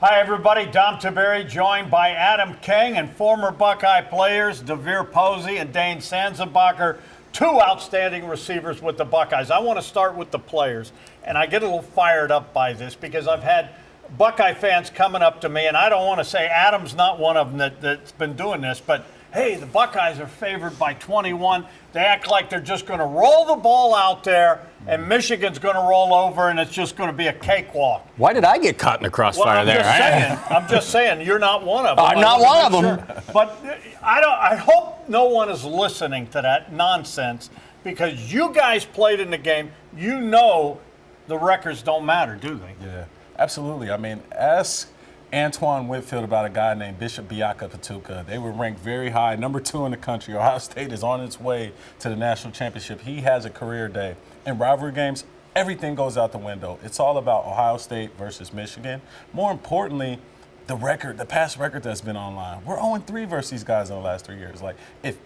Hi, everybody. Dom Tiberi joined by Adam King and former Buckeye players Devere Posey and Dane Sanzenbacher, two outstanding receivers with the Buckeyes. I want to start with the players, and I get a little fired up by this because I've had Buckeye fans coming up to me, and I don't want to say Adam's not one of them that's been doing this, but hey, the Buckeyes are favored by 21. They act like they're just going to roll the ball out there, and Michigan's going to roll over, and it's just going to be a cakewalk. Why did I get caught in the crossfire there? I'm just saying, you're not one of them. I'm not one of them. Sure. But I hope no one is listening to that nonsense, because you guys played in the game. You know the records don't matter, do they? Yeah, absolutely. I mean, ask Antoine Whitfield about a guy named Bishop Biaka-Patuka. They were ranked very high, number 2 in the country. Ohio State is on its way to the national championship. He has a career day. In rivalry games, everything goes out the window. It's all about Ohio State versus Michigan. More importantly, the past record that's been online. We're 0-3 versus these guys in the last 3 years. Like, if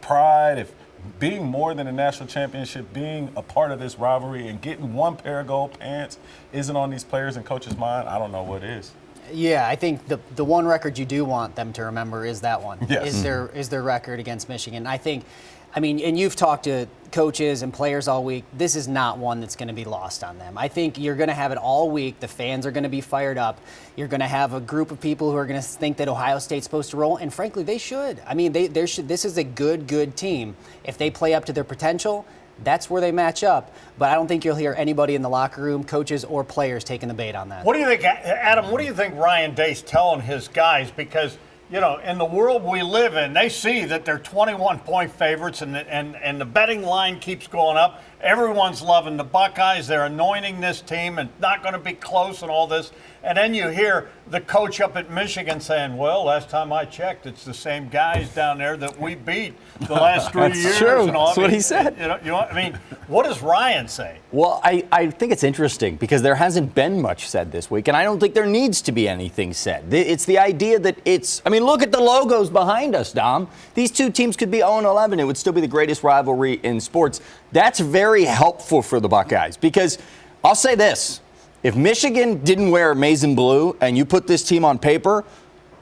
being more than a national championship, being a part of this rivalry and getting one pair of gold pants isn't on these players and coaches' mind, I don't know what is. Yeah, I think the one record you do want them to remember is that one. Yes. Is their record against Michigan. I mean, and you've talked to coaches and players all week. This is not one that's going to be lost on them. I think you're going to have it all week. The fans are going to be fired up. You're going to have a group of people who are going to think that Ohio State's supposed to roll, and frankly, they should. I mean, this is a good team. If they play up to their potential, that's where they match up. But I don't think you'll hear anybody in the locker room, coaches or players, taking the bait on that. What do you think, Adam, what do you think Ryan Day's telling his guys? Because, you know, in the world we live in, they see that they're 21-point favorites, and the betting line keeps going up. Everyone's loving the Buckeyes. They're anointing this team and not going to be close and all this. And then you hear the coach up at Michigan saying, well, last time I checked, it's the same guys down there that we beat the last 3 years. That's true. And all. That's what he said. I mean, what does Ryan say? Well, I think it's interesting because there hasn't been much said this week, and I don't think there needs to be anything said. It's the idea that look at the logos behind us, Dom. These two teams could be 0-11. It would still be the greatest rivalry in sports. That's very helpful for the Buckeyes because I'll say this. If Michigan didn't wear maize and blue and you put this team on paper,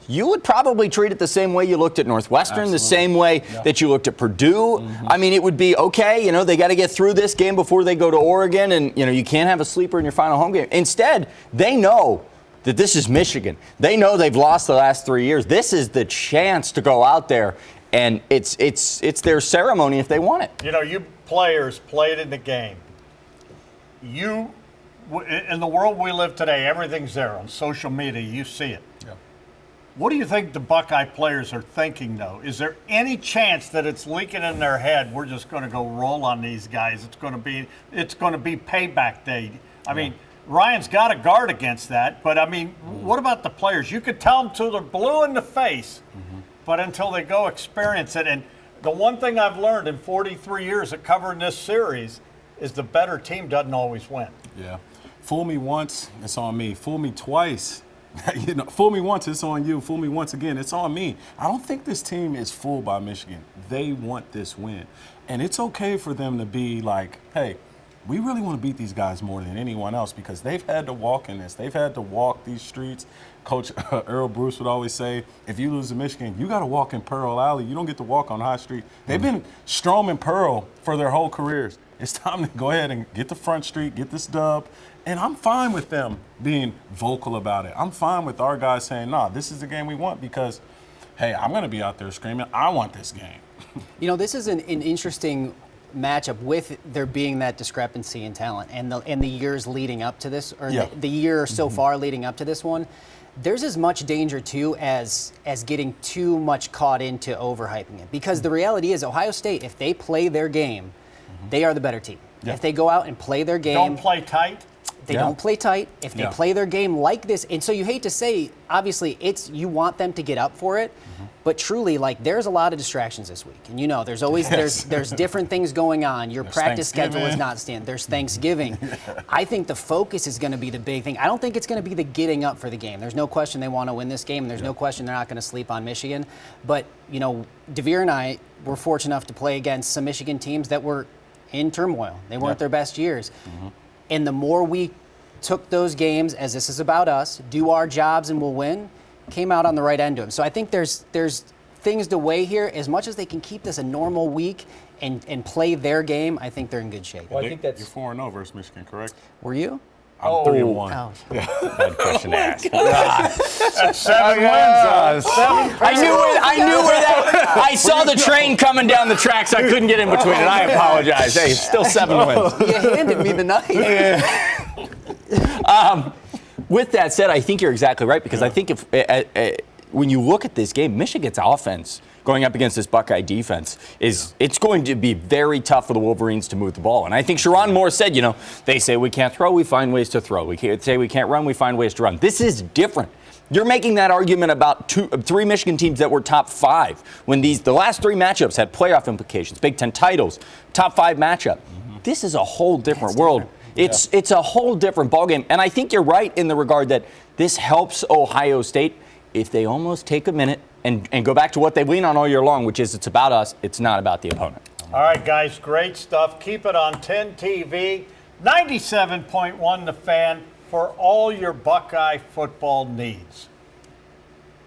you would probably treat it the same way you looked at Northwestern, Absolutely. The same way that you looked at Purdue. Mm-hmm. I mean, it would be, okay, they got to get through this game before they go to Oregon, and, you can't have a sleeper in your final home game. Instead, they know that this is Michigan. They know they've lost the last 3 years. This is the chance to go out there, and it's their ceremony if they want it. You players played in the game. In the world we live today, everything's there on social media. You see it. Yeah. What do you think the Buckeye players are thinking, though? Is there any chance that it's leaking in their head? We're just going to go roll on these guys. It's going to be payback day. I mean, Ryan's got to guard against that. But I mean, what about the players? You could tell them till they're blue in the face, but until they go experience it. And the one thing I've learned in 43 years of covering this series is the better team doesn't always win. Yeah. Fool me once, it's on me. Fool me twice, fool me once, it's on you. Fool me once again, it's on me. I don't think this team is fooled by Michigan. They want this win. And it's okay for them to be like, hey, we really want to beat these guys more than anyone else because they've had to walk in this. They've had to walk these streets. Coach Earl Bruce would always say, if you lose to Michigan, you got to walk in Pearl Alley. You don't get to walk on High Street. They've been Strom Pearl for their whole careers. It's time to go ahead and get the front street, get this dub. And I'm fine with them being vocal about it. I'm fine with our guys saying, nah, this is the game we want because, hey, I'm going to be out there screaming, I want this game. This is an interesting matchup with there being that discrepancy in talent and the years leading up to this, or the year so far leading up to this one. There's as much danger, too, as getting too much caught into overhyping it. Because the reality is Ohio State, if they play their game, they are the better team. If they go out and play their game. Don't play tight. They don't play tight. If they play their game like this, and so you hate to say, obviously, you want them to get up for it, but truly, there's a lot of distractions this week, and there's always there's different things going on. Your practice schedule is not standing. There's Thanksgiving. I think the focus is going to be the big thing. I don't think it's going to be the getting up for the game. There's no question they want to win this game. And there's no question they're not going to sleep on Michigan. But Devere and I were fortunate enough to play against some Michigan teams that were in turmoil. They weren't their best years. And the more we took those games as this is about us, do our jobs and we'll win, came out on the right end of them. So I think there's things to weigh here. As much as they can keep this a normal week and play their game, I think they're in good shape. Well, I think that's You're 4-0 versus Michigan, correct? Were you? I'm 3-1. Oh. bad question to ask. That's 7 wins. 7 I knew where that. I saw the train coming down the tracks. I couldn't get in between it. I apologize. Hey, it's still 7 wins. You handed me the knife. With that said, I think you're exactly right because I think if when you look at this game, Michigan's offense going up against this Buckeye defense it's going to be very tough for the Wolverines to move the ball. And I think Sharon Moore said, they say we can't throw, we find ways to throw. We say we can't run, we find ways to run. This is different. You're making that argument about 3 Michigan teams that were top 5 when the last 3 matchups had playoff implications, Big Ten titles, top 5 matchup. This is a whole different world. It's a whole different ballgame. And I think you're right in the regard that this helps Ohio State if they almost take a minute and go back to what they lean on all year long, which is it's about us, it's not about the opponent. All right, guys, great stuff. Keep it on 10 TV, 97.1 The Fan for all your Buckeye football needs.